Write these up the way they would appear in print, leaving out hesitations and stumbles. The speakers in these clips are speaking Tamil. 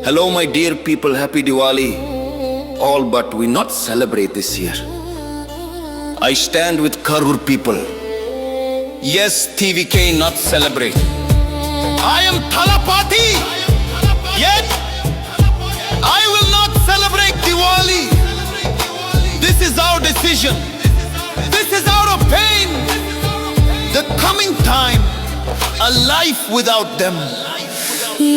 Hello my dear people, happy Diwali. All but we not celebrate this year. I stand with Karur people. Yes, TVK not celebrate. I am Thalapathy. Yet I will not celebrate Diwali. This is our decision. This is out of pain. The coming time, a life without them.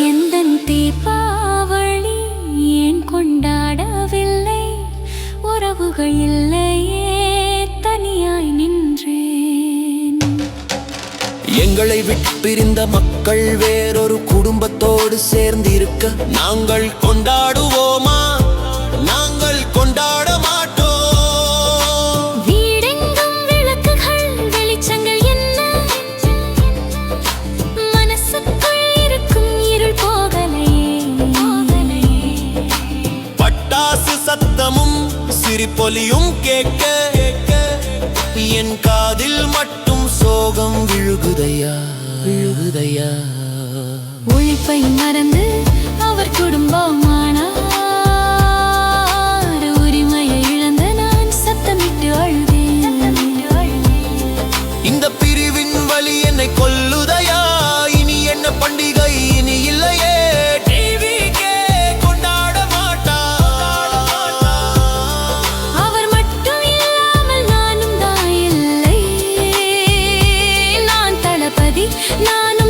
எந்தன் தீபாவளி ஏன் கொண்டாடவில்லை, உறவுகள் இல்லையே தனியாய் நின்றேன். எங்களை விட்டு பிரிந்த மக்கள் வேறொரு குடும்பத்தோடு சேர்ந்து இருக்க நாங்கள் கொண்டாடுவோமா? நாங்கள் கொண்டாட மாட்டோம். வீடெங்கும் விளக்குகள் வெளிச்சங்கள் என்ன, மனசுக்குள் இருக்கும் இருள் போகலையே. பட்டாசு சத்தமும் சிரிப்பொலியும் கேட்க என் காதில் மட்டும் சோகம் விழுகுதையா விழுகுதையா. உழைப்பை மறந்து அவர் குடும்பமானார், உரிமையை இழந்த நான் சத்தமிட்டு அழுதேன். இந்த பிரிவின் வலி என்னை கொல்லுதையா. இனி என்ன பண்டிகை இனி இல்லையே. டிவிக்கே கொண்டாட மாட்டா. அவர் மட்டும் இல்லாமல் நானும் தான் இல்லை. நான் தளபதி, நான்